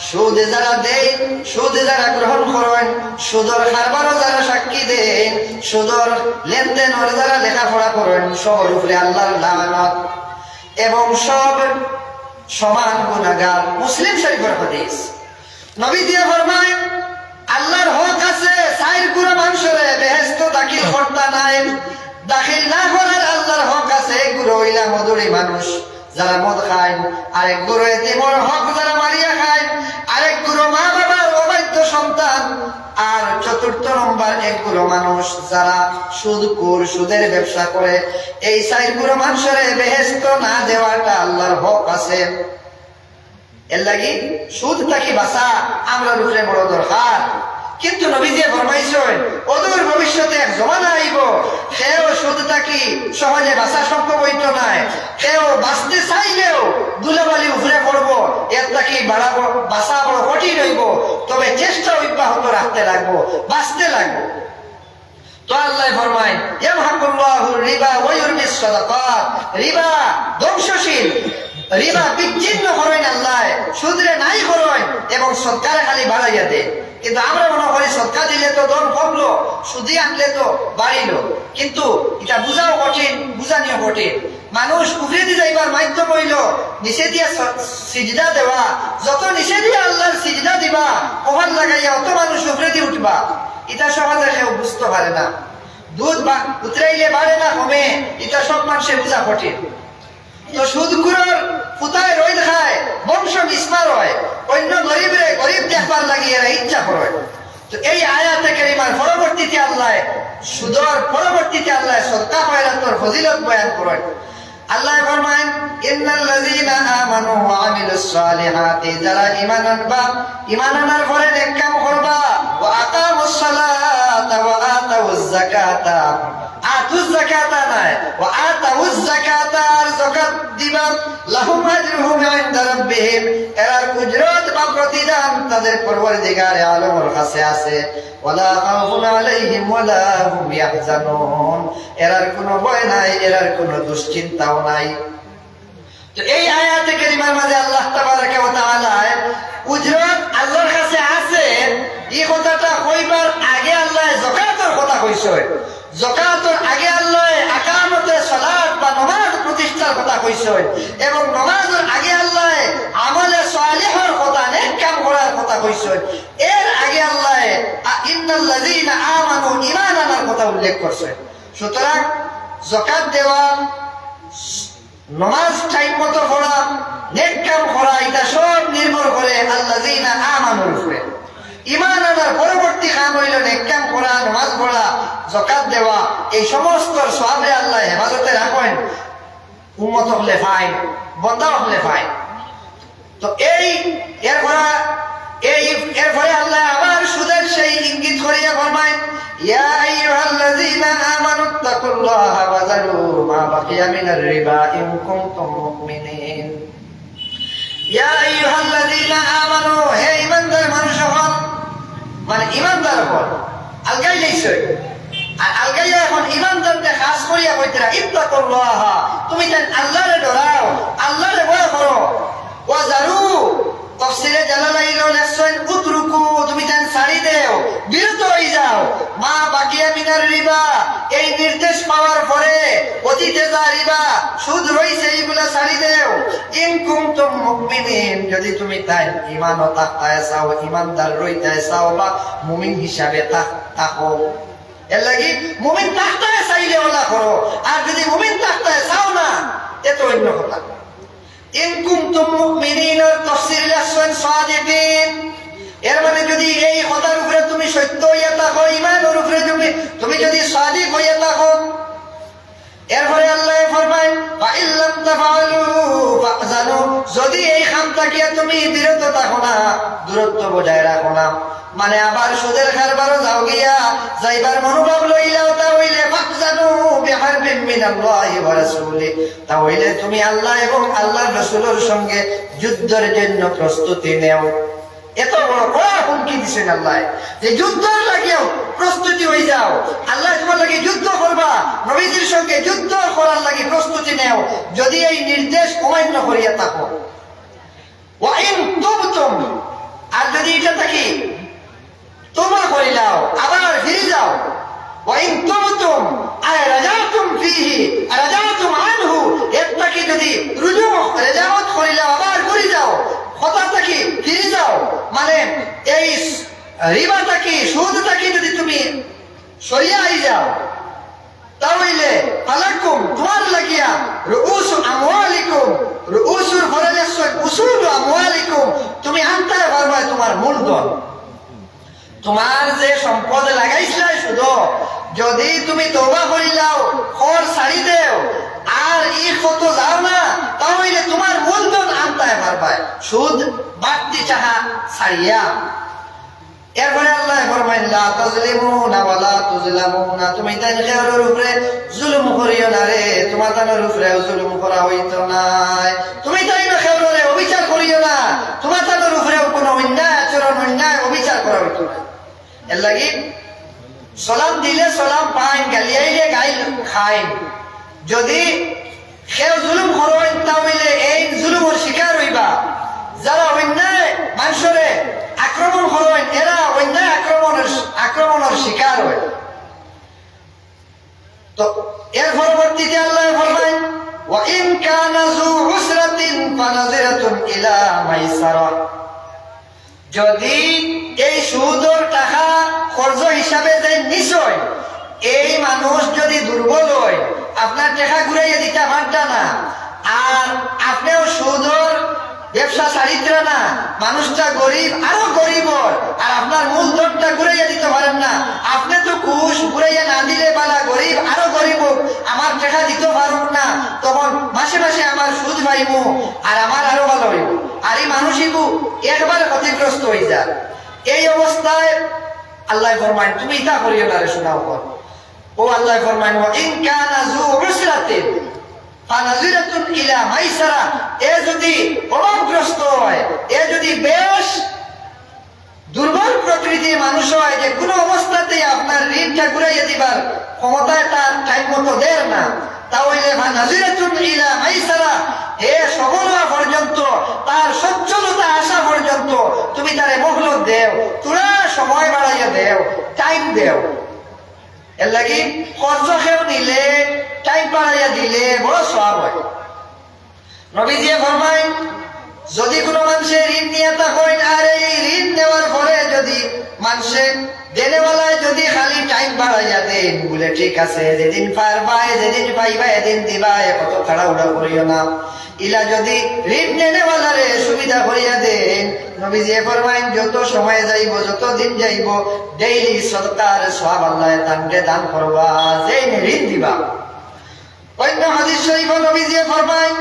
সুদ যারা দেন, সুদ যারা গ্রহণ করেন, সুদর কারবারও যারা সাক্ষী দেন, সুদর লেনদেনের যারা লেখাপড়া করেন, সবার উপরে আল্লাহর লানত এবং সব সমান গুনাহগার। মুসলিম শরীফের হাদিস। নবী দিয়ে ফরমায় আল্লাহর হক আছে চার গুণা মানুষের বেহেশত দাখিল করতে নাই, দাখিল না করার আল্লাহর হক আছে। এক গুরু হইলা মধুরী মানুষ যারা মদ খায়, আরেক গুরু এতিমের হক যারা মারিয়া খায়, আরেক গুরু মা বাবার অবাধ্য সন্তান, আর চতুর্থ নম্বর এক গুরু মানুষ যারা সুদখোর, সুদের ব্যবসা করে। এই চার গুরু মানুষের বেহেশত না দেওয়াটা আল্লাহর হক আছে। এর লাগি সুদ থাকি বাঁচা আমরা উপরে বড় দরকার। কিন্তু নবী দিয়ে ফরমাইছেন অদূর ভবিষ্যতে এক জমানা আইব, সেও সুদ থাকি সহজে বাঁচা সম্ভব হইত নাই। সেও বাঁচতে চাইলেও দুলাবালি উপরে পড়বো, এর থাকি বাঁচা বড় কঠিন হইব। তবে চেষ্টা অব্যাহত রাখতে লাগবো, বাঁচতে লাগবো। তো আল্লাহ ফরমায় ইয়ামহাকুল্লাহুর রিবা ওয়া ইউরবিস সাদাকাত, রিবা ধ্বংসশীল, রিবা বিচ্ছিন্ন করেন আল্লাহ, সুদরে নাই করেন এবং সদকারে খালি বাড়াইয়া দেন। কিন্তু আমরা মনে করি সদকা দিলে তো ধন কমলো, সুদি আনলে তো বাড়িলো। কিন্তু এটা বুঝাও কঠিন, বুঝানিও কঠিন। মানুষ কুফরি দিয়ে যাইবার মাধ্যম হইল নিচে দিয়া সিজদা দেওয়া। যত নিচে দিয়া আল্লাহর সিজদা দিবা, কভার লাগাইয়া অত মানুষ উপরে দিয়ে উঠবা। এটা সহজে কেউ বুঝতে পারে না। দুধ উতরাইলে বাড়ে না কমে, এটা সব মানুষের বুঝা কঠিন। তো সুদখোর ফুতায় রই দেখায়, বংশ বিস্মার হয়, অন্য গরিবরে গরিব দেখবার লাগি এরা ইচ্ছা করে। তো এই আয়াতে কারিমার পরবর্তীতে আল্লাহ সুদর পরবর্তীতে আল্লাহ সদকা খয়রাতের ফজিলত বয়ান করেন। আল্লাহ ফরমায়েন ইন্নাল্লাযীনা আমানু ওয়া আমিলুস সালিহাতি, যারা ঈমান আনবা, ঈমান আনার পরে নেক কাম করবা, ওয়া আকামুস সালাতা ওয়া আতাউজ যাকাতা, আতুজ যাকাতা নাই, ওয়া আতাউজ যাকাতা, আর যাকাত দিবা, লাহুম আজরুহুম ইনদা রাব্বিহিম, এর উজরত বা প্রতিদান তাদের পরওয়ারদিগারে আলমের কাছে আছে। ওয়ালা খাউফুন আলাইহিম ওয়ালা হুম ইয়াহজানুন, এর কোনো ভয় নাই, এর কোনো দুশ্চিন্তাও নাই। তো এই আয়াতে কারিমার মাঝে আল্লাহ তাবারাকা ওয়া তাআলা উজরত আল্লাহর কাছে আছে এই কথাটা কইবার আগে আল্লাহ যাকাতের কথা কইছে। যাকাতের আগে আল্লাহ আকামতে সালাত বা নামাজ প্রতিষ্ঠার কথা কইছে, এবং নামাজের আগে আল্লাহ আমলে সালিহের কথা, নেক কাম করার কথা কইছে। এর আগে আল্লাহ ইন্নাল্লাযীনা আমানু, ঈমান আনার কথা উল্লেখ করছে। সুতরাং যাকাত দেওয়া, নামাজ টাইম মতো পড়া, নেক কাম করা, এটা সব নির্ভর করে আল্লাযীনা আমানুর উপরে। ঈমান আনার পরবর্তী কাম হইল নেক কাম করা, নামাজ পড়া, যাকাত দেওয়া। এই সমস্ত সওয়াবে আল্লাহ হেফাজতে রাখেন, উম্মত হলে ফাইন, বন্দা হলে ফাইন। তো এরপরে আল্লাহ আবার সুদের সেই ইঙ্গিত করিয়া ফরমায় ইয়া আইয়ুহাল্লাযীনা আমানুত্তাকুল্লাহা ওয়া যারু মা বাকিয়া মিনার রিবা ইন কুনতুম মুমিনিন। ইয়া আইয়ুহাল্লাযীনা আমানু, হে ঈমানদার মানুষ হল, মানে ঈমানদার হল আলগাই লাইছে। আর আলগাইয়া এখন ঈমানদারকে খাস করিয়া কইতরা ইত্তাকুল্লাহা, তুমি যেন আল্লাহরে ডরাও, আল্লাহরে ভয় করো। ওয়া যারু, তাফসীরে জালালাইন লেখছেন উতরুকু, তুমি যেন ছাড়ি দেও, বিরত হয়ে যাও। মা বাকিয়া মিনার রিবা, এই নির্দেশ পাওয়ার পরে অতীতে যা রিবা সুদ রইছে এইগুলা ছাড়ি দেও। ইন কুনতুম মুমিনিন, যদি তুমি তাই ঈমান ও তাকওয়া চাও, ঈমানদার রইতে চাও বা মুমিন হিসাবে থাকো। এর লাগি মুমিন থাকতে চাইলে ওলা করো, আর যদি মুমিন থাকতে চাও না, এ তো অন্য কথা। ইন কুনতুম মুমিনিন তাফসীর লেখছেন সাদিকিন, এর মানে যদি এই কথার উপরে তুমি সত্য হইয়া থাকো, ঈমানের উপরে তুমি যদি সাদিক হইয়া থাকো। এরপরে আল্লাহ ফরমায় ফা ইল্লাম তাফআলু ফাযানু, যদি এই খাম থাকিয়া তুমি বিরত থাকো না, দূরত্ব বজায় রাখো না, মানে আবার সুদের কারবারও যাও গিয়া যাইবার মনোভাব লইলাও, তা হইলে ফাযানু বিহারবিন মিনাল্লাহি ওয়া রাসূলি, তা হইলে তুমি আল্লাহ এবং আল্লাহর রাসূলের সঙ্গে যুদ্ধের জন্য প্রস্তুতি নেও। এত বড় কড়া হুমকি দিচ্ছেন আল্লাহ যে যুদ্ধের লাগিয়েও প্রস্তুতি হয়ে যাও। আল্লাহ তোমার লাগে যুদ্ধ করবা, নবীজির সঙ্গে যুদ্ধ করার লাগে প্রস্তুতি নেও, যদি এই নির্দেশ অমান্য করিয়া থাকো। ওয়া ইন তুবতুম, যদি এটা থাকি তোমরা করিলাও আবার ফিরে যাও ওয়াইন তুমতুম আয় রাজাতুম ফিহি রাজাতুম আনহু এর থাকি যদি রুজু রাজাত করিলাও আবার করে যাও কথা থাকি ফিরে যাও মানে এই রিবা থাকি সুদ থাকি যদি তুমি সরিয়া আই যাও তাহলে ফালাকুম তোমার লাগিয়া রুউস আমওয়ালিকুম রুউসুল খরাজাস উসুল আমওয়ালিকুম তুমি আনতে পারবে তোমার মূলধন তোমার যে সম্পদ লাগাইছিলা শুধু যদি তুমি তওবা করিলাও খর ছাড়ি দেও আর ই কত যাও না তাহলে তোমার মূলধন আনতে পারবে সুদ বাড়তি চাহা ছাড়িয়া এরপরে আল্লাহ ফরমাইন লা তাজলিমুনা ওয়ালা তুজলামুনা তুমি তাই খেয়ালের উপরে জুলুম করিও না রে তোমার তানের উপরে জুলুম করা হইতো না তুমি তাই খেয়ালের অবিচার করিও না তোমার তানের উপরে কোনো অন্যায় আচরণ অন্যায় অবিচার করা হইতো না এর লাগি সালাম দিলে সালাম পাইন গালিয়াইলে গাইল খাইন যদি কেউ জুলুম করেন তাহলে এই জুলুমের শিকার হইবা যারা অন্যায় মানুষরে আক্রমণ করেন এরা অন্যায় আক্রমণের শিকার হয় তো এর পরবর্তীতে আল্লাহ ফরমান ওয়া ইন কানা যু উসরাতিন ফানাজিরাতুন ইলা মাইসারা যদি এই সুদের টাকা খরচ হিসাবে যে নিশ্চয় এই মানুষ যদি দুর্বল হয় আপনার টাকা ঘুরাইয়া দিতে পারতা না আর আপনিও সুদের ব্যবসা চালিত্র না মানুষটা গরিব আরো গরিব আর আপনার মূলধনটা ঘুরাইয়া দিতে পারেন না আপনি তো ঘুষ ঘুরাইয়া না দিলে পালা গরিব আরো গরিব আমার টাকা দিতে পারুন না তখন মাসে মাসে আমার সুদ পাইব আর আমার আরো ভালো হইব আর এই মানুষই একবারে ক্ষতিগ্রস্ত হয়ে যায় এই অবস্থায় আল্লাহ ফরমান তুমি ইতা করিও না রে শোনাও পর ও আল্লাহ ফরমান ইন কানা যু উসরাতিন ফানাজিরাতুন ইলা মাইসারা এ যদি অভাবগ্রস্ত হয় এ যদি বেশ দুর্বল প্রকৃতির মানুষ হয় যে কোনো অবস্থাতেই আপনার ঋণটা ঘুরাইয়া দিবার ক্ষমতায় তার টাইম মতো দেয় না তাহলে ফানাজিরাতুন ইলা মাইসারা এ সফল হওয়া পর্যন্ত তার সচ্ছলতা আসা পর্যন্ত তুমি তারে মহলত দেও তোরা সময় বাড়াইয়া দেও টাইম দেও এর লাগি কর্জ খেয়েও নিলে টাইম বাড়াইয়া দিলে বড় সওয়াব হয় নবীজি ফরমায় যদি কোনো মানুষের ঋণ নিয়ে থাকেন আর এই ঋণ নেওয়ার পরে যদি মানুষের দেনেওয়ালায় যদি খালি টাইম বাড়াইয়া দেন বলে ঠিক আছে যেদিন পারবাই যেদিন পাইবা এদিন দিবাই কত তাড়াহুড়া করিও না ইলা যদি ঋণ নেনেওয়ালারে সুবিধা করিয়া দেন নবীজি ফরমায় যত সময় যাইব যত দিন যাইব ডেইলি সদকার সওয়াব আল্লাহ তানকে দান করবা যেই ঋণ দিবা অন্য হাদিস শরীফ নবীজি ফরমায়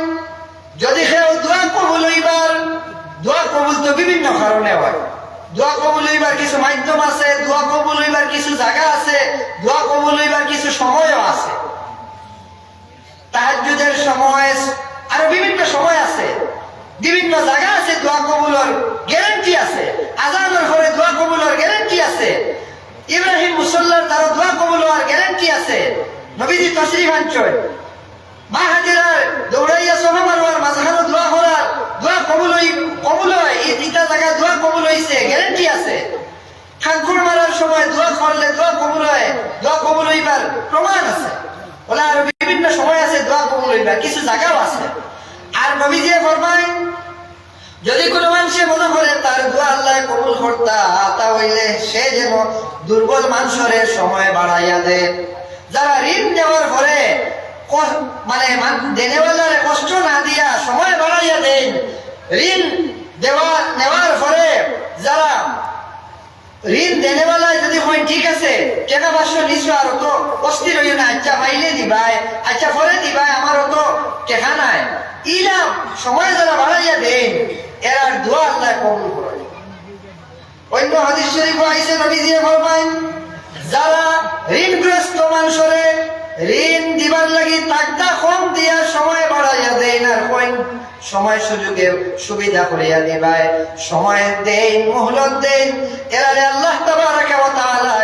যদি কেউ দোয়া কবুল হইবার দোয়া কবুল তো বিভিন্ন কারণে হয় দোয়া কবুল হইবার কিছু মাধ্যম আছে দোয়া কবুল হইবার কিছু জায়গা আছে দোয়া কবুল হইবার কিছু সময়ও আছে তাহাজ্জুদের সময় আরো বিভিন্ন সময় আছে বিভিন্ন জায়গা আছে দোয়া কবুলের গ্যারান্টি আছে আজানের পরে দোয়া কবুলের গ্যারান্টি আছে ইব্রাহিম মুসল্লার তার দোয়া কবুল হওয়ার গ্যারান্টি আছে নবীজি তশরিফ আনছেন মা হাজিরার দৌড়াইয়া সোনা মারোয়ার মাঝখানে দোয়া করার দোয়া কবুল হয় এই তিনটা জায়গায় দোয়া কবুল হয়েছে গ্যারান্টি আছে খাঙ্কুর মারার সময় দোয়া করলে দোয়া কবুল হয় দোয়া কবুল হইবার প্রমাণ আছে বলে আর বিভিন্ন সময় আছে দোয়া কবুল হইবার কিছু জায়গাও আছে আর নবীজি ফরমায় যদি কোনো মানুষে মনে করে তার দোয়া আল্লাহ কবুল করতা তা হইলে সে যেন দুর্বল মানুষের সময় বাড়াইয়া দেয় যারা ঋণ নেওয়ার পরে মানে দেনেওয়ালার কষ্ট না দিয়া সময় বাড়াইয়া দেন ঋণ নেওয়ার পরে যারা ঋণ দেনেওয়ালায় যদি হয় ঠিক আছে টাকা পাঁচশো নিশ্চয় আর তো অস্থির হইও না আচ্ছা পাইলে দিবাই আচ্ছা পরে দিবাই আমার অত টাকা নাই ইলা সময় যারা বাড়াইয়া দেন এরা দোয়া আল্লাহ কবুল করে অন্য হাদিস শরীফ আইছে নবীজি ফরমায় যারা ঋণগ্রস্ত মানুষরে ঋণ দিবার লাগি তাকদা কম দিয়া সময় বাড়াইয়া দেন আর কইন সময় সুযোগে সুবিধা করিয়া দিবায় সময় দেন মোহলত দেন এরারে আল্লাহ তাবারাকা ওয়া তাআলা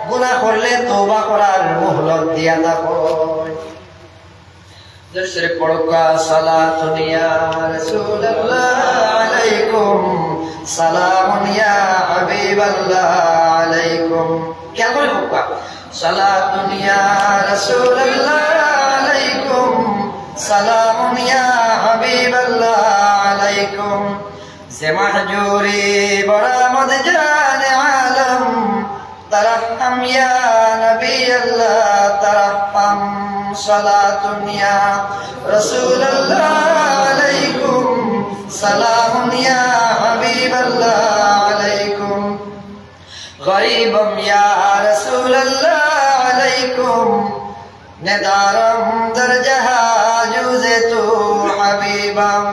গুনাহ করলে তওবা করার মোহলত দিয়া দেখো দরশরে পড়কা সালাতুন ইয়া রাসূলুল্লাহ আলাইকুম সালামুন ইয়া হাবিবাল্লাহ আলাইকুম। খেয়াল করে হোকা, সালাতুন ইয়া রাসূলুল্লাহ আলাইকুম, সালামুন ইয়া হাবিবাল্লাহ আলাইকুম। যে মাহজুরি বরামদ জানে আলম, তারহম ইয়া নবী আল্লাহ তারহম। সালাতুন ইয়া রাসূলুল্লাহ আলাইকুম, সালামুন ইয়া হাবিবাল্লাহ আলাইকুম। গরীবম ইয়া রাসূলুল্লাহ আলাইকুম, নেদারম দর জাহাজুজে তু হাবিবাম।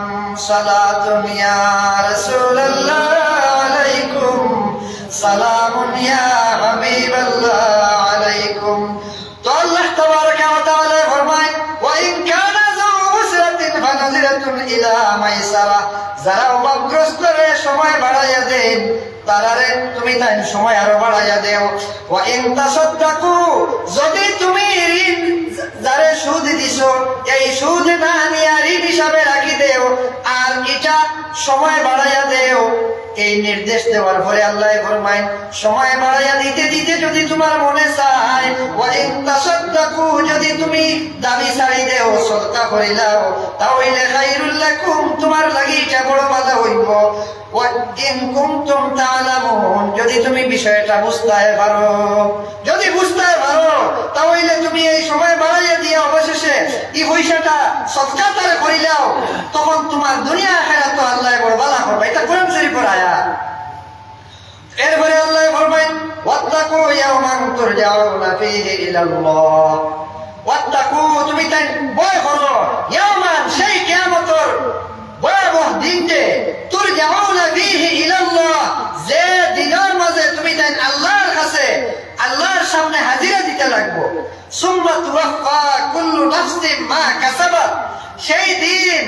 সালাতুন ইয়া রাসূলুল্লাহ আলাইকুম, সালামুন ইয়া হাবিবাল্লাহ আলাইকুম। তো আল্লাহ তাবারাকা ওয়া তাআলা ফরমায়, ওয়া ইন কানা যু উসরাতিন ফানাজিরাতুন ইলা মাইসারা। যারা অভাবগ্রস্ত রে সময় বাড়াইয়া দেন, তারারে তুমি তাই সময় আরো বাড়াইয়া দেও। ওয়া ইন তাসাদদাকু, যদি তুমি ঋণ যারে সুদ দিছো, এই সুদ না নিয়া ঋণ হিসাবে রাখি দেও, আর এটা সময় বাড়াইয়া দেও। এই নির্দেশ দেওয়ার পরে আল্লাহ ফরমায়, সময় বাড়াইয়া দিতে দিতে যদি তোমার মনে চায়, ওয়া ইন তাসাদদাকু, যদি তুমি দাবি ছাড়ি দেও, সদকা করিলাও, তাহলে খায়রুল লাকুম, তোমার লাগি এটা বড় ভালো হইব। ওয়া ইন কুনতুম তা'লামুন, যদি তুমি বিষয়টা বুঝতে পারো, যদি বুঝতে পারো, তাহলে তুমি এই সময় বাড়াইয়া দিয়ে অবশেষে এই পয়সাটা সদকা তারে করিলাও, তখন তোমার দুনিয়া আখিরাত তো আল্লাহ বড় ভালো করবে। এটা কোরআন শরীফের আয়াত। এরপরে আল্লাহ ফরমায়, ওয়াত্তাকু ইয়াওমান তুরজাউনা ফীহি ইলাল্লাহ। ওয়াত্তাকু, তুমি তাই ভয় করো, ইয়াওমান, সেই কিয়ামতের ভয়াবহ দিনকে, তুরজাউনা ফীহি ইলাল্লাহ, যে দিনের মাঝে তুমি তাই আল্লাহর কাছে, আল্লাহর সামনে হাজিরা দিতে লাগবো। সুম্মা তুওয়াফা কুল্লু নাফসিন মা কাসাবাত, সেই দিন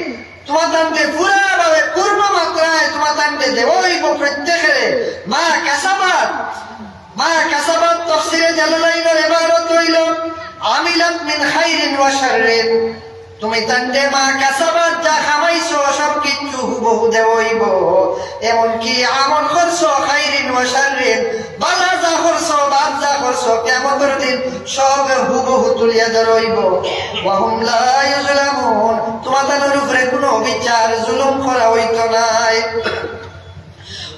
তোমার তান্তে পুরাভাবে পূর্ণ মাত্রায় তোমার তান্তে দেবইব প্রত্যেকের মা কাসাবাত। মা কাসাবাত তাফসীরে জালালাইনের ইবারত হইল আমিলাত মিন খাইরিন ওয়া শাররিন। তুমি তান্তে মা কাসাবাত যা খামাইছো সব কিছু হুবহু দেবইব, এমনকি আমল করছো খাইরিন ওয়া শাররিন, বালা যা করছো বাদ যা করছো কিয়ামতের দিন সব হুবহু তুলিয়া ধরইব। ওয়া হুম লা ইউজলামুন, তোমাদের উপরে কোনো বিচার জুলুম করা হইতো নাই।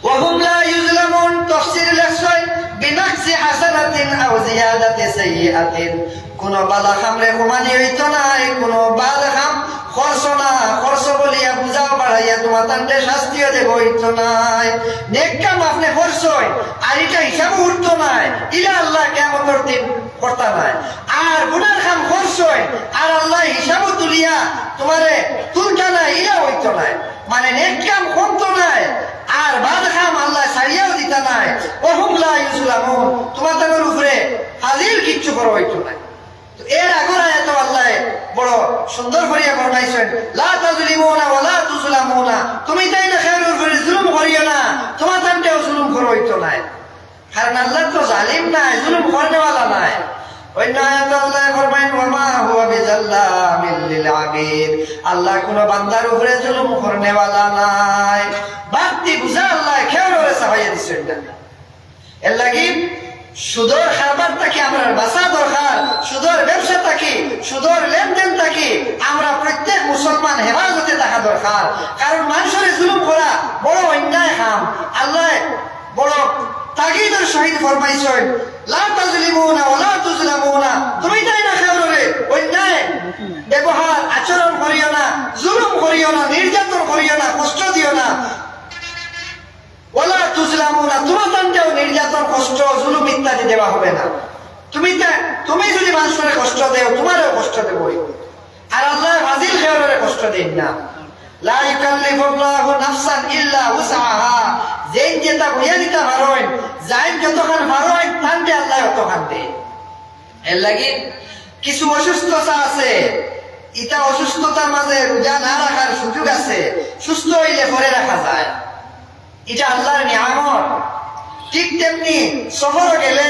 ওয়া হুম লা ইউজলামুন তাফসীর লেখছেন বিনাকসি হাসানাতিন আও জিয়াদাতি সাইয়্যাতিন, কোন বালা খামরে কমানি হইতো নাই, কোন বাল খাম খরচ না, খরচ বলিয়া বুঝাও বাড়াইয়া তোমার তান্তে শাস্তিও দেব হইতো নাই। নেক কাম আপনি খরচই, আর এটা হিসাব উঠতো নাই, ইলা আল্লাহ কিয়ামতের দিন করতা নাই। আর গুনার কাম খরচই, আর আল্লাহ হিসাবও তুলিয়া তোমারে তুলতা নাই, ইলা হইতো নাই। মানে নেক কাম কমতো নাই, আর বাদ খাম আল্লাহ ছাড়িয়াও দিতা নাই। ওয়া হুম লা ইউজলামুন, তোমাদের উপরে হাজির কিচ্ছু করা হইতো নাই। এর আগর আয়াত আল্লাহ বড় সুন্দর করিয়া ফরমাইছেন, লা তাজলিমুনা ওয়া লা তুজলামুনা, তুমি তাই না খায়রুর উপরে জুলুম করিও না, তোমার তান্তেও জুলুম করা হইতো নাই। কারণ আল্লাহ তো জালিম নাই, জুলুম করনেওয়ালা নাই। অন্য আয়াত আল্লাহ ফরমায়েন, ওয়া মা হুয়া বিজাল্লামিল লিল আবিদ, আল্লাহ কোন বান্দার উপরে জুলুম করনেওয়ালা নাই। বাড়তি বুঝা আল্লাহ খেয়ারে সাহায্য দিছেন না। এর লাগি সুদর খাবার থাকি আমরা বাঁচা দরকার, সুদর ব্যবসা থাকি, সুদর লেনদেন থাকি আমরা প্রত্যেক মুসলমান হেফাজতে থাকা দরকার। কারণ মানুষের জুলুম করা বড় অন্যায় কাম। আল্লাহ বড় তাগিদের সহিত ফরমাইছেন, লা তাজলিমুনা ওয়া লা তুজলামুনা, তুমি তাই না খেয়ারে অন্যায় ব্যবহার আচরণ করিও না, জুলুম করিও না, নির্যাতন করিও না, কষ্ট দিও না। ওয়ালা তুজলামুনা, তোমার তান্তেও নির্যাতন, কষ্ট, জুলুম ইত্যাদি দেওয়া হবে না। তুমি যদি মানুষের কষ্ট দেও, তোমারও কষ্ট দেবই। আর আল্লাহ ফাজিল খেয়ারে কষ্ট দেন না। লা ইউকাল্লিফুল্লাহু নাফসান ইল্লা উসআহা, যেন যেটা বুঝিয়ে দিতে পারেন, যাইন যতক্ষণ পারেন তান্তে আল্লাহ ততক্ষণ দেন। এর লাগি কিছু অসুস্থতা আছে, এটা অসুস্থতার মাঝে রোজা না রাখার সুযোগ আছে, সুস্থ হইলে পরে রাখা যায়, এটা আল্লাহর নিয়ামত। ঠিক তেমনি শহর গেলে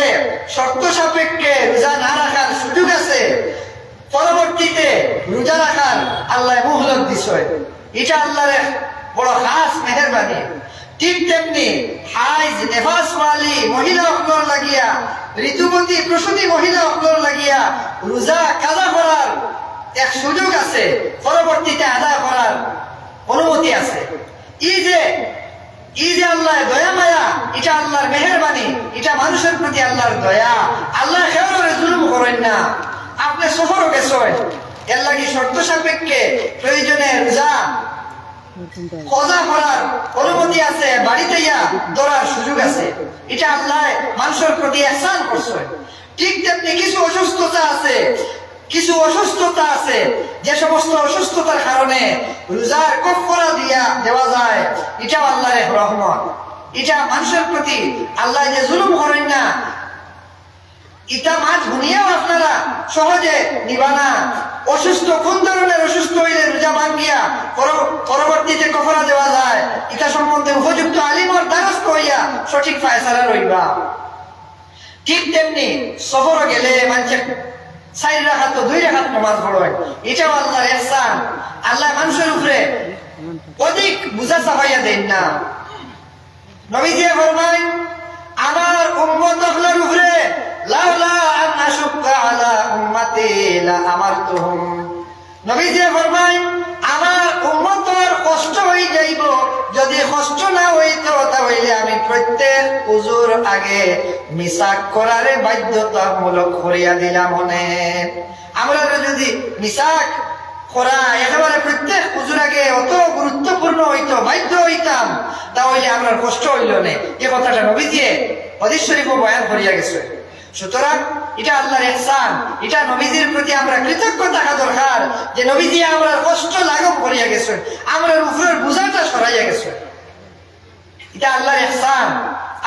শর্ত সাপেক্ষে রোজা না রাখার সুযোগ আছে, পরবর্তীতে রোজা রাখার আল্লাহ মুহলত দিছে, এটা আল্লাহর বড় খাস মেহেরবানি। ঠিক তেমনি হাইজ নেফাস ওয়ালি মহিলা অকলর লাগিয়া, ঋতুবতী প্রসূতি মহিলা অকলর লাগিয়া রোজা কাজা করার এক সুযোগ আছে, পরবর্তীতে আদা করার অনুমতি আছে। এই যে আল্লাহ দয়া মায়া, এটা আল্লাহর মেহেরবানি, এটা মানুষের প্রতি আল্লাহর দয়া। আল্লাহ কেউরে জুলুম করেন না। আপনি সফরও গেছেন, এর লাগি শর্ত সাপেক্ষে প্রয়োজনে রোজা কজা করার অনুমতি আছে, বাড়িতে ধরার সুযোগ আছে। এটা আল্লাহ মানুষের প্রতি ইহসান করছে। ঠিক তেমনি কিছু অসুস্থতা আছে, যে সমস্ত অসুস্থতার কারণে রোজার কফারা দেওয়া যায়, এটাও আল্লাহর রহমত। এটা মানুষের প্রতি আল্লাহ যে জুলুম করেন না, এটা মাছ ভুনিয়াও আপনারা সহজে নিবা না। অসুস্থ কোন ধরনের অসুস্থ হইলে রোজা ভাঙ্গিয়া পরবর্তীতে কফারা দেওয়া যায়, এটা সম্বন্ধে উপযুক্ত আলিমর দ্বারস্থ হইয়া সঠিক ফায়সালা রইবা। ঠিক তেমনি সফর গেলে মানুষের 4 রাকাত 2 রাকাত নামাজ পড়েন, এটাও আল্লাহর ইহসান। আল্লাহ মানুষের উপরে অধিক বুঝা চাপাইয়া দেন না। নবীজি ফরমায়, আমার উম্মত হলের উপরে লাউলা আন আশুক্কা আলা উম্মতি লা আমারতুহুম। নবীজি ফরমায়, আমার উম্মতের কষ্ট হয়ে যাইব, যদি কষ্ট না হইতো তাহলে আমি প্রত্যেক উজুর আগে মিসাক করারে বাধ্যতামূলক করিয়া দিলাম। আমরা যদি মিসাক করা একেবারে প্রত্যেক উজুর আগে অত গুরুত্বপূর্ণ হইতো, বাধ্য হইতাম, তাহলে আমরা কষ্ট হইল না। এই কথাটা নবীজি হাদিস শরীফে বয়ান করিয়া গেছে। সুতরাং এটা আল্লাহর ইহসান, এটা নবীজির প্রতি আমরা কৃতজ্ঞ থাকা দরকার যে নবীজি আমরা কষ্ট লাঘব করিয়া গেছেন, আমরা উপরের বোঝাটা সরাইয়া গেছেন। এটা আল্লাহর ইহসান।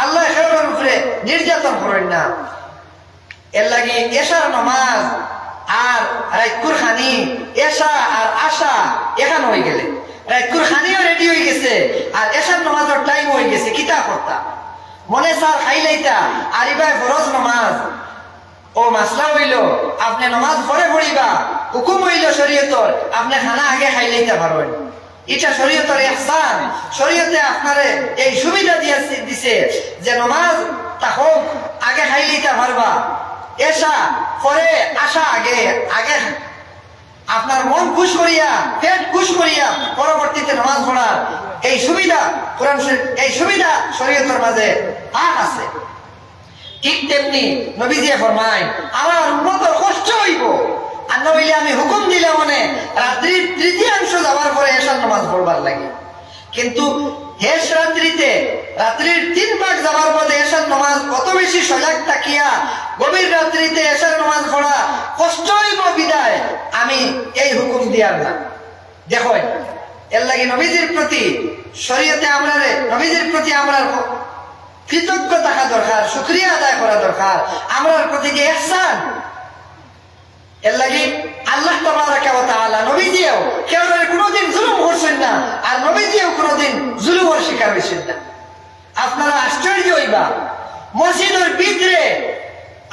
আল্লাহ খেয়ালের উপরে নির্যাতন করেন না। এর লাগি এশার নামাজ আর রাইকুর খানি, এশা আর আশা এখানে হয়ে গেলে রাইকুর খানিও রেডি হয়ে গেছে, আর এশার নামাজের টাইম হয়ে গেছে। কিতা করতা মনে সার খাইলাইতা আর ইবাই ফরজ নামাজ ও মাসলা হইল, আপনি নামাজ পরে পড়িবা, হুকুম হইল শরীয়তর, আপনি খানা আগে খাইলাইতে পারবেন। এটা শরীয়তের ইহসান। শরীয়তে আপনারে এই সুবিধা দিছে যে নামাজ তখন আগে খাইলাইতে পারবা, এশা পরে আসা আগে আপনার মন খুশ করিয়া, পেট খুশ করিয়া পরবর্তীতে নামাজ পড়ার এই সুবিধা কোরআন, এই সুবিধা শরীয়তের মাঝে আছে। ঠিক তেমনি নবীজি ফরমায়, আমার উম্মতের কষ্ট হইব, আর নইলে আমি হুকুম দিলাম রাত্রির 3/3 যাওয়ার পরে এশার নামাজ পড়বার লাগে। কিন্তু শেষ রাত্রির 3 ভাগ যাওয়ার পরে এশার নামাজ কত বেশি সজাগ থাকিয়া গভীর রাত্রিতে এশার নামাজ পড়া কষ্ট হইব বিদায় আমি এই হুকুম দিয়ার না। দেখো এর লাগে নবীজির প্রতি শরীয়তে নবীজির প্রতি আমরা কৃতজ্ঞ থাকা দরকার, শুকরিয়া আদায় করা দরকার, আমরার প্রতি যে ইহসান। এর লাগে আল্লাহ তাবারাকা ওয়া তাআলা নবীজিও কেউ কোনোদিন জুলুম করছেন না, আর নবীজিও কোনোদিন জুলুমের শিকার হয়েছেন না। আপনারা আশ্চর্য হইবা, মসজিদের ভিতরে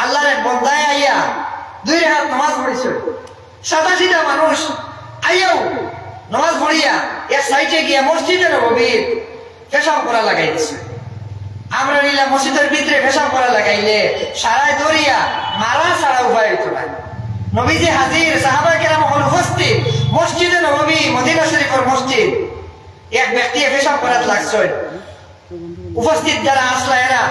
আল্লাহর বন্দায় আইয়া 2 রাকাত নামাজ পড়েছে, সাদা সিধা মানুষ আইয়াও নামাজ পড়িয়া এক সাইডে গিয়া মসজিদে নববীর পেশাব করা লাগাই দিছে। আমরা নিলাম মসজিদের ভিতরে পেশাব করা লাগাইলে সারায় দরিয়া মারা ছাড়া উপায় হইতো না। নবীজি হাজির, সাহাবা কেরাম হল উপস্থিত, মসজিদে নববী মদিনা শরীফের মসজিদ, এক ব্যক্তি পেশাব করার লাগছে। উপস্থিত যারা আসলা এরা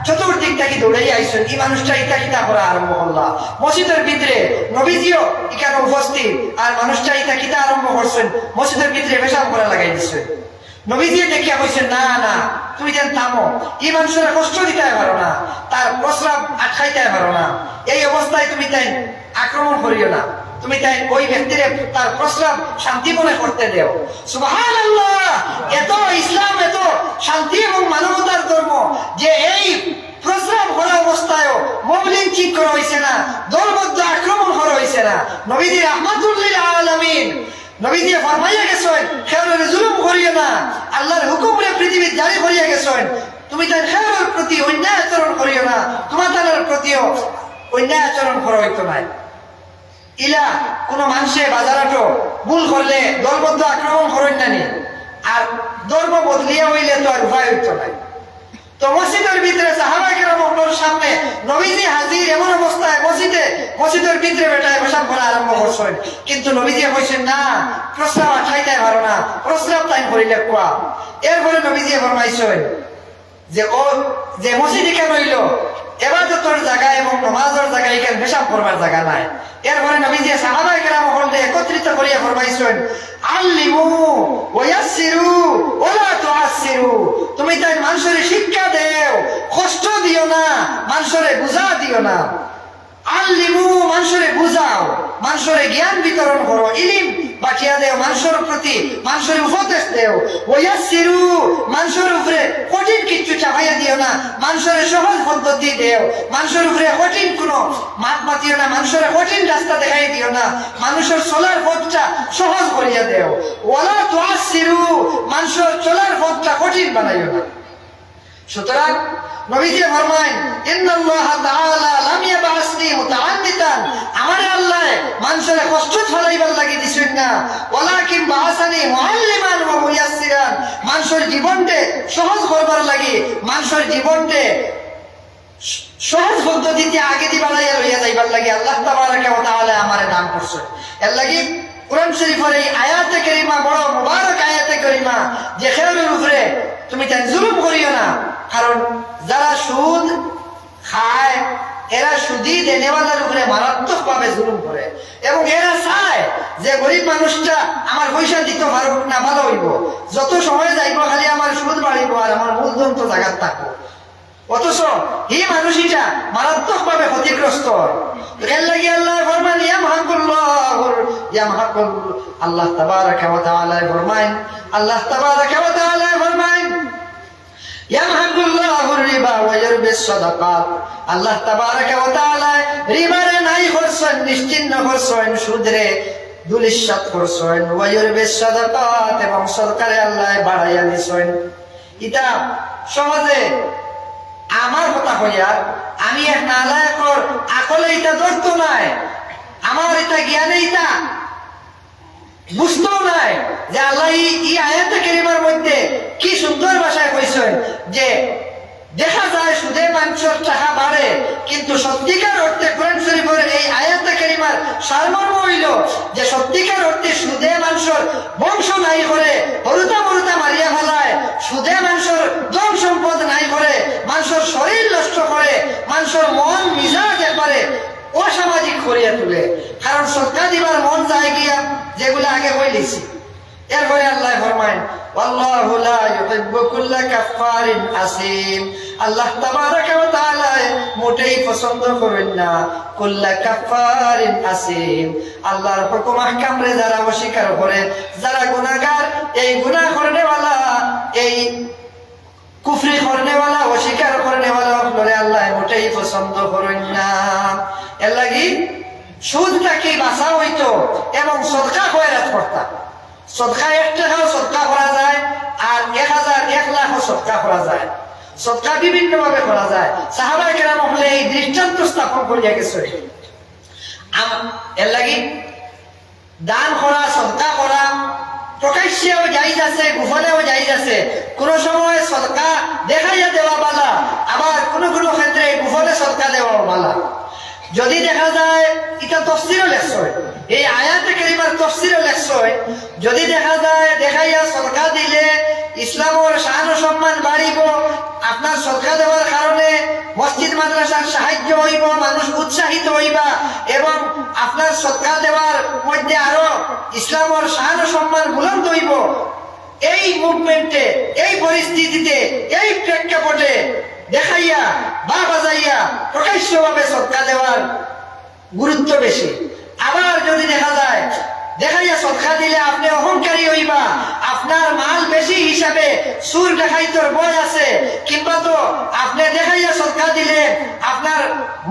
চতুর্দিক থেকে দৌড়াই আইসেন, এই মানুষটা ইতা করা আরম্ভ করলা। মসজিদের ভিতরে নবীজিও এখানে উপস্থিত, আর মানুষটা ইতা আরম্ভ করছেন, মসজিদের ভিতরে পেশাব করা লাগাই দিচ্ছে। নবীজি দেখিয়া কইছেন, না না তুমি যেন থামো, এই মানুষের কষ্ট দিতে পারো না, তার প্রস্রাব আটকাইতে পারো না, এই অবস্থায় তুমি তাই আক্রমণ করিও না, তুমি তাই ওই ব্যক্তিরে তার প্রস্রাব শান্তি মনে করতে দেও। সুবহানাল্লাহ! এত ইসলাম, এত শান্তি এবং মানবতার ধর্ম যে এই প্রস্রাব করা অবস্থায়ও মুমিন ঠিক করা হয়েছে না, দলবদ্ধ আক্রমণ করা হয়েছে না। নবীজি রাহমাতুল লিল আলামিন, নবীজি ফরমাইয়া গেছেন খেয়ালের জুলুম করিও না, আল্লাহর হুকুমে পৃথিবী জারি করিয়া গেছেন, তুমি তার খেয়ালের প্রতি অন্যায় আচরণ করিও না, তোমার তার প্রতিও অন্যায় আচরণ করা হইতো না। ইলা কোন মানুষে বাজারাটো ভুল করলে দলবদ্ধ আক্রমণ করেন না, আর ধর্ম বদলিয়া হইলে তো আর উপায় হইতো নাই। তো মসজিদের ভিতরে সাহাবায়ে কেরামের সামনে নবীজি হাজির, এমন অবস্থায় মসজিদের ভিতরে বেটায় পেশাব করা আরম্ভ করছেন। কিন্তু নবীজি কইছেন না, প্রস্রাব আঠাইতে পারো না, প্রস্রাব টাইম করিলে কোয়া। এরপরে নবীজি ফরমাইছেন যে মসজিদ কেন হইল ইবাদতের জায়গা এবং নামাজের জায়গা, এখানে পেশাব করবার জায়গা নাই। এরপরে নবীজি সাহাবায়ে কেরামকে একত্রিত করিয়া ফরমাইছেন, আল্লিমু ওয়া ইয়াসসিরু ওয়া লা তুআসসিরু। তুমি তাই মানুষের শিক্ষা দেও, কষ্ট দিও না, মানুষের বুঝা দিও না। আল্লিমু, মানুষের বুঝাও, মানুষের জ্ঞান বিতরণ করো, ইলম বাকিয়া দেও, মানুষের প্রতি মানুষের উপদেশ দেও। ওয়া ইয়াসসিরু, মানুষের উপরে কঠিন কিছু চাপাইয়া দিও না, মানুষের সহজ পদ্ধতি দেও। মানুষের উপরে কঠিন কোনো মাত মাতিও না, মানুষের কঠিন রাস্তা দেখাই দিও না, মানুষের চলার পথটা সহজ করিয়া দেও। ওয়ালা তুআসসিরু, মানুষের চলার পথটা কঠিন বানাইও না। সুতরাং নবীজি ফরমায়, ইন্নাল্লাহ তাআলা লাম ইয়াবআসনি মুতাআম্মিদান, আমারে আল্লাহ মানুষের কষ্ট ছড়াইবার লাগি দিছেন না, ওয়ালাকিন বাআসানি মুআল্লিমান ওয়া মুয়াসসিরান, মানুষের জীবনকে সহজ করবার লাগি, মানুষের জীবনকে সহজ পদ্ধতিতে আগে দি বাড়াইয়া লইয়া যাইবার লাগি আল্লাহ তাবারাকা ওয়া তাআলা আমারে দান করছেন। এর লাগি কোরআন শরীফের এই আয়াতে কারিমা বড় মুবারক আয়াতে কারিমা, যে খেয়ালের উপরে তুমি তাই জুলুম করিও না। কারণ যারা সুদ খায় এরা সুদি দেনেওয়ালার উপরে মারাত্মক ভাবে জুলুম করে, এবং এরা চায় যে গরিব মানুষটা আমার পয়সা দিতে পারব না, ভালো হইব, যত সময় যাইব খালি আমার সুদ বাড়িব আর আমার মূলধন তো জায়গার থাকবো। অথচ এই মানুষটা মারাত্মক ভাবে ক্ষতিগ্রস্ত। এর লাগি আল্লাহ ফরমান, আল্লাহ তাবারাকা ওয়া তাআলা ফরমায়, আল্লাহ তাবারাকা ওয়া তাআলা ফরমায়, ইয়ামহাকুল্লাহুর রিবা ওয়া ইয়ারবিস সাদাকাত, আল্লাহ তাবারাকা ওয়া তাআলা রিবারে নাই করছেন, নিশ্চিহ্ন করছেন, সুদরে দুলিশাত করছেন, ওয়া ইয়ারবিস সাদাকাত, এবং সরকারে আল্লাহ বাড়াইয়া দিছেন। এটা সহজে আমার কথা হইয়া আমি এক নালায়কর আকলে এটা ধরতো নাই, আমার এটা জ্ঞানে এটা বুঝতেও নাই যে আল্লাহ এই আয়াতে কারিমার মধ্যে কি সুন্দর ভাষায় কইছেন যে দেখা যায় সুদে মানুষের টাকা বাড়ে, কিন্তু সত্যিকার অর্থে কোরআন শরীফের এই আয়াতে কারিমার সারমর্ম হইল যে সত্যিকার অর্থে সুদে মানুষের বংশ নাই করে, হরুতা মরুতা মারিয়া ফেলায়, সুদে মানুষের ধন সম্পদ নাই করে, মানুষের শরীর নষ্ট করে, মানুষের মন মিজাজ একবারে অসামাজিক করিয়া তুলে। কারণ সৎকা দিবার মন যায় গিয়া যেগুলো আগে বলেছি। এরপরে আল্লাহ ফরমায়, আল্লাহু লা ইউহিব্বু কুল্লা কাফফারিন আসীম, আল্লাহ তাবারাকা ওয়া তাআলা মোটেই পছন্দ করেন না কুল্লা কাফফারিন আসীম, আল্লাহর হুকুম আহকাম রে যারা অস্বীকার করে, যারা গুনাহগার, এই গুনাহ করনেওয়ালা, এই কুফরি করনেওয়ালা, অস্বীকার করনেওয়ালা হলে আল্লাহ মোটেই পছন্দ করেন না। এর লাগি সুদটাকে বাঁচা হইতো এবং সদকা খয়রাত করতাম। সদকা 1 টাকাও সদকা করা যায়, আর 1000 1 লাখও সদকা করা যায়, সদকা বিভিন্ন ভাবে করা যায়। সাহাবায়ে কেরাম হলে এই দৃষ্টান্ত স্থাপন করিয়া গেছে। এর লাগি দান করা, সদকা করা প্রকাশ্যেও জায়েজ আছে, গোপনেও জায়েজ আছে। কোন সময় সদকা দেখাইয়া দেওয়া বালা, আবার কোন কোন ক্ষেত্রে গোপনে সদকা দেওয়া বালা। যদি দেখা যায় এটা তাফসীরও লেখছে, এই আয়াতে কারিমার তাফসীরও লেখছে, যদি দেখা যায় দেখাইয়া সদকা দিলে ইসলামের শান ও সম্মান বাড়িব, আপনার সদকা দেওয়ার কারণে মসজিদ মাদ্রাসার সাহায্য হইব, মানুষ উৎসাহিত হইবা, এবং আপনার সদকা দেওয়ার মধ্যে আরো ইসলামের শান ও সম্মান বুলন্দ হইব, এই মুভমেন্টে, এই পরিস্থিতিতে, এই প্রেক্ষাপটে দেখাইয়া বা বাজাইয়া প্রকাশ্যভাবে সদকা দেওয়ার গুরুত্ব বেশি। আবার যদি দেখা যায় দেখাইয়া সদকা দিলে আপনি অহংকারী হইবা, আপনার মাল বেশি হিসাবে সুর দেখাইতর বয় আছে, কিংবা তো আপনি দেখাইয়া সদকা দিলে আপনার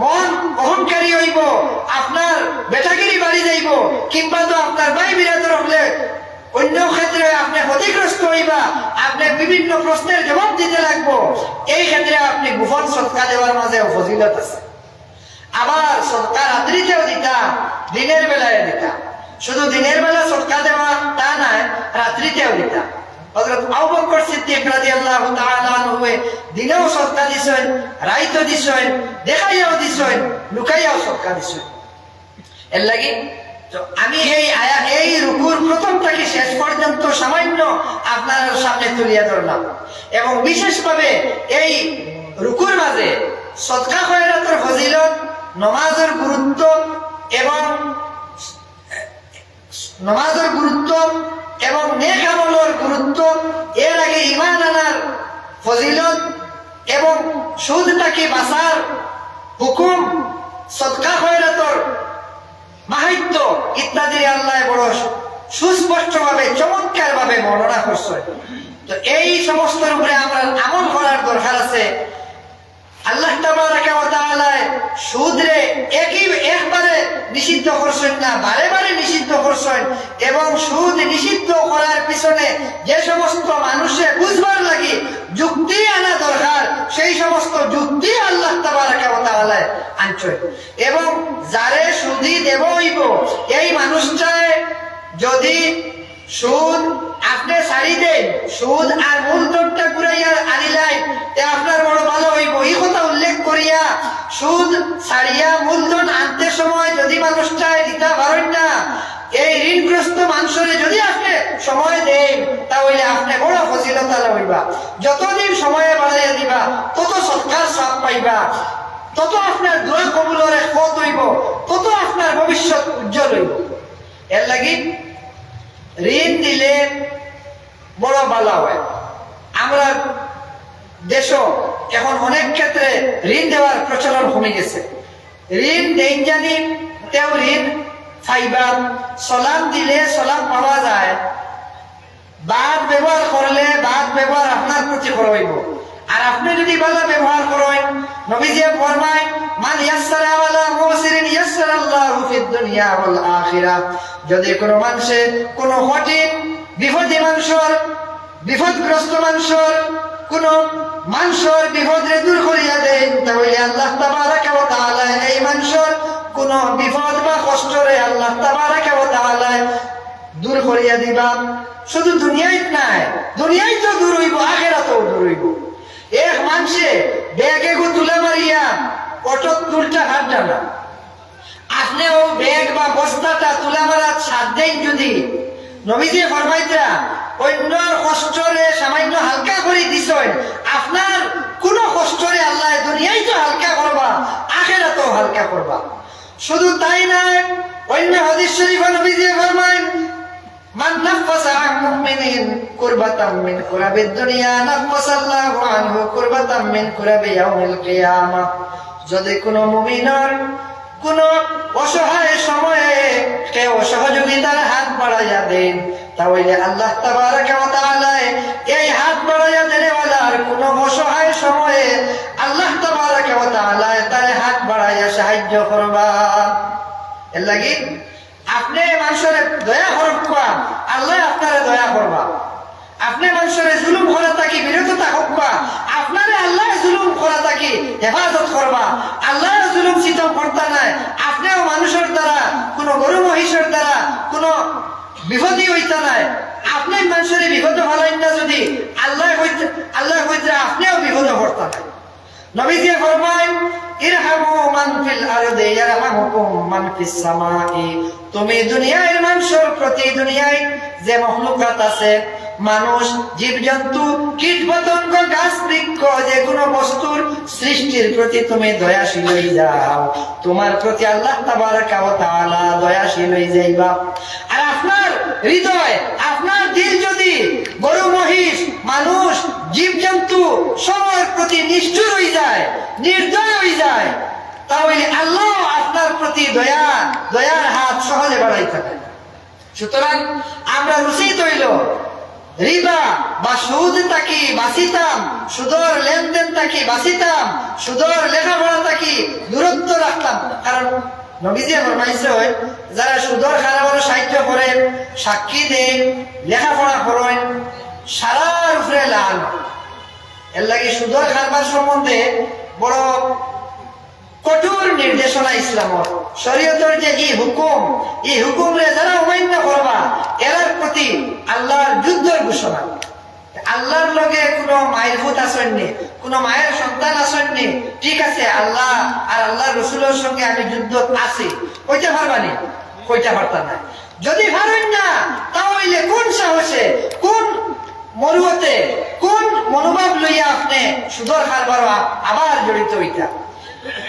মন অহংকারী হইব, আপনার বেটাগিরি বাড়ি যাইব, কিংবা তো আপনার ভাই বিরাদর হলে অন্য ক্ষেত্রে আপনি ক্ষতিগ্রস্ত হইবা, আপনি বিভিন্ন প্রশ্নের জবাব দিতে লাগবো। এই ক্ষেত্রে আপনি গোপন সদকা দেওয়ার মাঝে ফজিলত আছে। আবার সদকা রাত্রিতেও দিতা, দিনের বেলায় দিতা। শুধু দিনের বেলা সদকা দেওয়া তা নয়, রাত্রিতেও দিতা। হযরত আবু বকর সিদ্দিক রাদিয়াল্লাহু তাআলা আনহু দিনেও সদকা দিছেন, রাইতো দিছেন, দেখাইয়াও দিছেন, লুকাইয়াও সদকা দিছেন। এর লাগি তো আমি এই রুকুর প্রথম থেকে শেষ পর্যন্ত সামান্য আপনার সামনে তুলিয়া ধরলাম, এবং বিশেষভাবে এই রুকুর মাঝে সদকা খয়রাতের ফজিলত, নমাজের গুরুত্ব এবং নেক আমলের গুরুত্ব, এর আগে ঈমান আনার ফজিলত এবং সুদটাকে বাঁচার হুকুম, সদকা খয়রাতের মাহাত্ম্য ইত্যাদি আল্লাহ বড় সুস্পষ্টভাবে চমৎকারভাবে বর্ণনা করছে। তো এই সমস্তের উপরে আমরা আমল করার দরকার আছে। আল্লাহ তাবারাকা ওয়া তাআলা সুদরে একবারে নিষিদ্ধ করছেন না, বারে বারে নিষিদ্ধ করছেন, এবং সুদ নিষিদ্ধ করার পিছনে যে সমস্ত মানুষে বুঝবার লাগি যুক্তি আনা দরকার, সেই সমস্ত যুক্তি আল্লাহ তাবারাকা ওয়া তাআলা আনছেন। এবং যারে সুদি দেব হইব, এই মানুষটায় যদি সুদ আপনি ছাড়ি দেন, সুদ আর মূলধনটা ঘুরাইয়া আনিলাই, আপনার বড় ভালো হইব। এই কথা উল্লেখ করিয়া সুদ ছাড়িয়া মূলধন আনতে সময় যদি মানুষটায় দিতে পারেন না, এই ঋণগ্রস্ত মানুষের যদি আপনি সময় দেন, তাহলে আপনি বড় ফজিলতালা হইবা। যতদিন সময়ে বাড়াইয়া দিবা, তত সৎকার সব পাইবা, তত আপনার দোয়া কবুলের পথ হইব, তত আপনার ভবিষ্যৎ উজ্জ্বল হইব। এর লাগি ঋণ দিলে বড় ভালো হয়। আমরা দেশ এখন অনেক ক্ষেত্রে ঋণ দেওয়ার প্রচলন কমে গেছে। ঋণ দেন জানি তেও ঋণ ফাইবা, সালাম দিলে সালাম পাওয়া যায়, বাদ ব্যবহার করলে বাদ ব্যবহার আপনার প্রতি করব। আর আপনি যদি ভালো ব্যবহার করেন, নবীজি ফরমায় মান ইয়াসসারা আলা মুসিরিন ইয়াসসারাল্লাহু ফিদ দুনিয়া ওয়াল আখিরাহ। যদি কোনো মানুষে কোনো কঠিন বিপদী মানুষের, বিপদগ্রস্ত মানুষের কোন মানুষের বিপদে দূর করিয়া দেন, তাহলে আল্লাহ তাবারাকা ওয়া তাআলা এই মানুষের কোন বিপদ বা কষ্টরে আল্লাহ তাবারাকা ওয়া তাআলা দূর করিয়া দিবা। শুধু দুনিয়ায় নাই, দুনিয়ায় তো দূর হইব, আখিরাতেও দূর হইব। এক মানুষে ব্যাগে তুলা মারিয়া অটো তুলটা হাত ডানা, আপনি ও ব্যাগ বা বস্তাটা তুলা মারার সাত দিন যদি নবীজি ফরমাইতরা অন্য কষ্টরে সামান্য হালকা করে দিছেন, আপনার কোন কষ্টরে আল্লাহ দুনিয়ায় তো হালকা করবা, আখিরাতেও হালকা করবা। শুধু তাই নয়, অন্য হাদিস শরীফে নবীজি ফরমায় মান নাফাসা আন মুমিনিন কুরবাতাম মিন কুরাবিদ দুনিয়া নাফাসাল্লাহু আনহু কুরবাতাম মিন কুরাবি ইয়াউমিল কিয়ামাহ। যদি কোনো মুমিনের কোন অসহায় সময়ে কেউ সহযোগিতার হাত বাড়াইয়া দেন, তাহলে আল্লাহ তাবারাকা ওয়া তাআলা এই হাত বাড়াইয়া দেনেওয়ালার কোন অসহায় সময়ে আল্লাহ তাবারাকা ওয়া তাআলা তার হাত বাড়াইয়া সাহায্য করবা। এর লাগি আপনি মানুষের দয়া করবা, আল্লাহ আপনারে দয়া করবা। আপনি মানুষের জুলুম করা থাকি বিরত থাকবা, আপনারে আল্লাহ জুলুম করা থাকি হেফাজত করবা। আল্লাহ জুলুম সিতম করতা নাই, আপনিও মানুষের দ্বারা কোন গরু মহিষের দ্বারা কোন বিপদই হইতা নাই। আপনি মানুষের বিপদ ভালেন না, যদি আল্লাহ হইতে আপনিও বিপদ করতা নাই। নবীজি ফরমায় ইরহামু মান ফিল আরদি ইয়ারহামুকুম মান ফিস সামাই। তুমি দুনিয়ার মানুষের প্রতি, দুনিয়ায় যে মখলুকাত আছে, মানুষ, জীবজন্তু, কীট পতঙ্গ, গাছ বৃক্ষ, যে কোনো বস্তুর সৃষ্টির প্রতি তুমি দয়াশীল হয়ে যাও, তোমার প্রতি আল্লাহ তাবারাকা ওয়া তাআলা দয়াশীল হয়ে যাইবা। আর আপনার হৃদয়, আপনার দিল যদি গরু মহিষ, মানুষ, জীবজন্তু সবার প্রতি নিষ্ঠুর হয়ে যায়, নির্দয় হয়ে যায়, তাহলে আল্লাহ আপনার প্রতি দয়ার হাত সহজে বাড়াই থাকে। সুতরাং আমরা উচিত হইল রিবা বা সুদ তাকি বাঁচিতাম, সুদর লেনদেন তাকি বাঁচিতাম, সুদর লেখাপড়া তাকি দূরত্ব রাখতাম। কারণ নবীজি ফরমাইছে যারা সুদর কারবারে সাহায্য করেন, সাক্ষী দেন, লেখাপড়া করেন, সারার উপরে লাল। এর লাগি সুদর কারবার সম্বন্ধে বড় কঠোর নির্দেশনা ইসলামর, শরীয়তের যে এই হুকুমরে যারা অমান্য করবা, এর প্রতি আল্লাহর যুদ্ধের ঘোষণা। আল্লাহর লগে কোনো মায়ের ভূত আসেননি, কোনো মায়ের সন্তান আসেননি, ঠিক আছে আল্লাহ আর আল্লাহ রসুলের সঙ্গে আমি যুদ্ধ আছি, কইতে পারবানি? কইতে পারতাম না। যদি পারেন না তাহলে কোন সাহসে, কোন মরুতে, কোন মনোভাব লইয়া আপনি সুদর কারবার আবার জড়িত হইতা?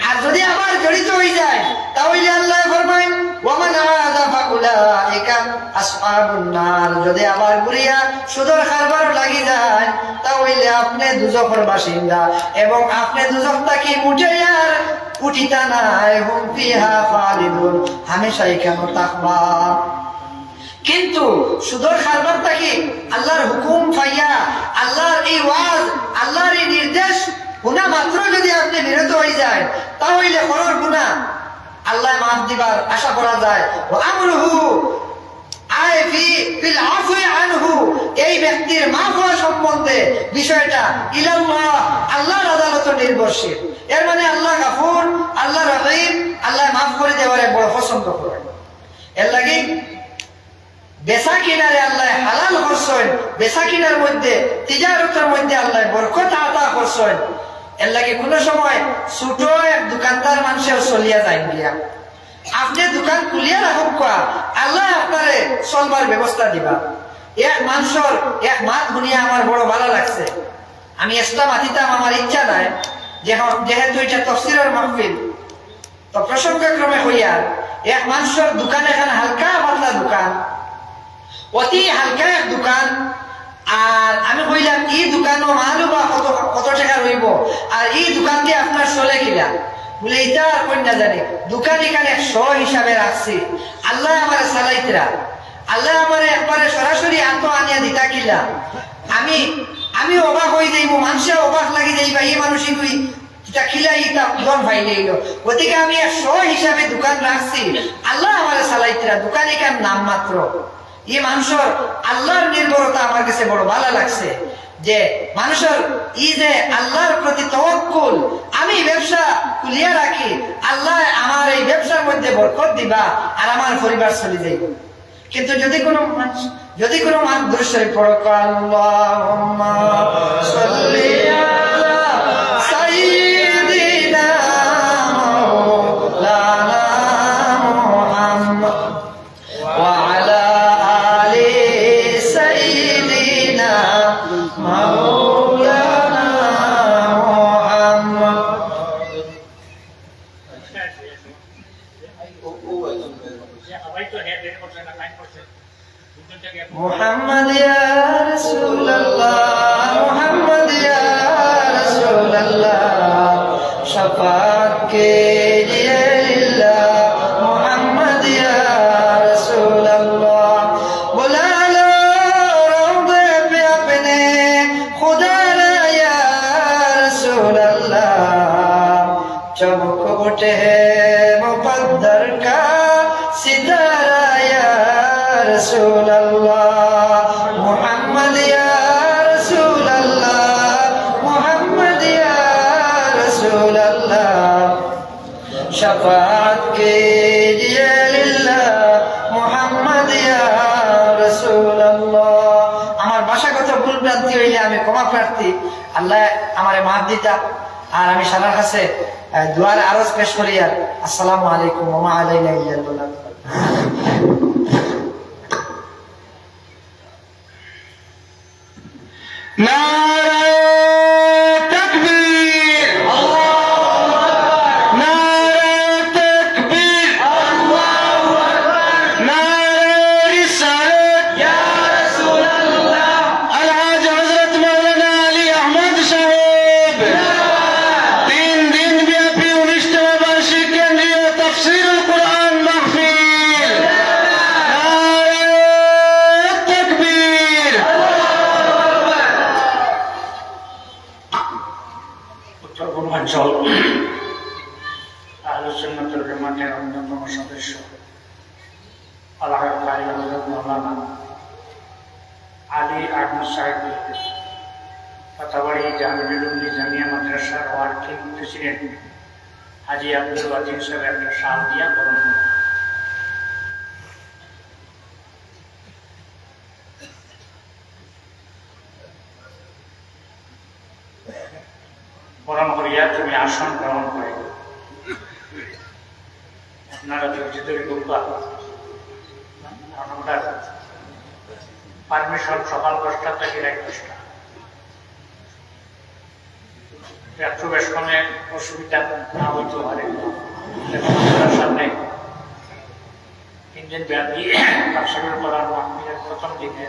আর যদি আবার জড়িত হয়ে যায় তাহলে আল্লাহ ফরমায় ওয়ামান আযা ফাউলাইকা আসহাবুন নার, যদি আবার ঘুরিয়া সুদর কারবার লাগি যায় তাহলে আপনি দুজখের বাসিন্দা এবং আপনি দুজখ থাকি উঠাইয়ার উঠিতা নাই, হুম ফিহা খালিদুন, হামেশা এখানে থাকবা। কিন্তু সুদর কারবার থাকি আল্লাহর হুকুম পাইয়া, আল্লাহর এই ওয়াজ, আল্লাহর এই নির্দেশ গুনাহ মাত্র যদি আপনি বিরত হয়ে যায় তাহলে হরর গুনাহ আল্লাহ মাফ দিবার আশা করা যায়। ও আমরুহু আয় ফিল আফwi আনহু, এই ব্যক্তির মাফ হওয়া সম্বন্ধে বিষয়টা ইলাল্লাহ, আল্লাহর আদালত নির্ভরশীল। এর মানে আল্লাহ গাফুর, আল্লাহ রহিম, আল্লাহ মাফ করে দেওয়ারে বড় পছন্দ করেন। এর লাগি বেচা কিনারে আল্লাহ হালাল করছেন, বেচা কিনার মধ্যে তিজারতের মধ্যে আল্লাহ বরকত আতা করছেন। এর লাগে কোনো সময় ছোট এক দোকানদার মানুষের চলিয়া যায় গিয়া আপনি দোকান খুলিয়া রাখুন, কোয়া আল্লাহ আপনারে চলবার ব্যবস্থা দিবা। এক মানুষের এক মাত শুনিয়া আমার বড় ভালো লাগছে। আমি ইসলাম আতিতাম, আমার ইচ্ছা নাই, যেহেতু এটা তফসিরের মাহফিল তো প্রসঙ্গক্রমে হইয়া এক মানুষের দোকান, এখানে হালকা পাতলা দোকান, অতি হালকা এক দোকান। আর আমি কইলাম এই দোকানও মালু বা কত টাকা রইব, আর এই দোকান দিয়ে আপনার চলে কিনা? বলে এটা আর কন্যা জানি, দোকান এখানে 100 হিসাবে রাখছি, আল্লাহ আমার চালাইতরা, আল্লাহ আমার একবারে সরাসরি আতো আনিয়া দিতা কিলা। আমি অবাক হয়ে যাইব, মানুষে অবাক লাগি যাইবা, এই মানুষই তুই এটা খিলাই তা দন ভাই নেইল। গতিকে আমি 100 হিসাবে দোকান রাখছি, আল্লাহ আমার চালাইতরা, দোকান এখানে নাম মাত্র। এই মানুষের আল্লাহর নির্ভরতা আমার কাছে বড় ভালো লাগছে, যে মানুষের ই যে আল্লাহর প্রতি তাওয়াক্কুল, আমি ব্যবসা খুলিয়া রাখি, আল্লাহ আমার এই ব্যবসার মধ্যে বরকত দিবা আর আমার পরিবার চলে যাইব। কিন্তু যদি কোনো মানুষ, যদি কোনো মানুষ পড়ো আল্লাহুম্মা সাল্লি আলা সাইয়্যিদিনা মাওলানা মুহাম্মদ ওয়া আলা মুহাম্মদ ইয়া রাসূলুল্লাহ, মুহাম্মদ ইয়া রাসূলুল্লাহ, শাফাত কে লিয়ে লিল্লাহ, মুহাম্মদ ইয়া রাসূলুল্লাহ, বুলা লো রওদে पे अपने खुदा या रसूलल्लाह, चमक उठे मुक़द्दर का सितारा या रसूलल्लाह, मुहम्मद या रसूलल्लाह, मुहम्मद या रसूलल्लाह, शफाअत के लिए लिल्लाह, मुहम्मद या रसूलल्लाह। আমার ভাষাগত ভুল ভ্রান্তি হইলে আমি ক্ষমা প্রার্থী, আল্লাহ আমারে মাফ দিতা। আর আমি সবার কাছে দুয়ার আরজ পেশ করি, আর আসসালামু আলাইকুম ওয়া মা আলাইনা ইল্লাল বালাগ। হাজী আব্দুল ওয়াজিদ সাহেব একটা শাল দিয়া বরণ করিয়া তুমি আসন গ্রহণ করে আপনারা মসজিদের ঢুকবা। আমরা পারমিশন সকাল 10টা থেকে রাত 10টা। একটু বেশনে অসুবিধা না হইতে পারে। সামনে 3 দিন ব্যাপী তাফসীর করার মাহফিলের প্রথম দিনে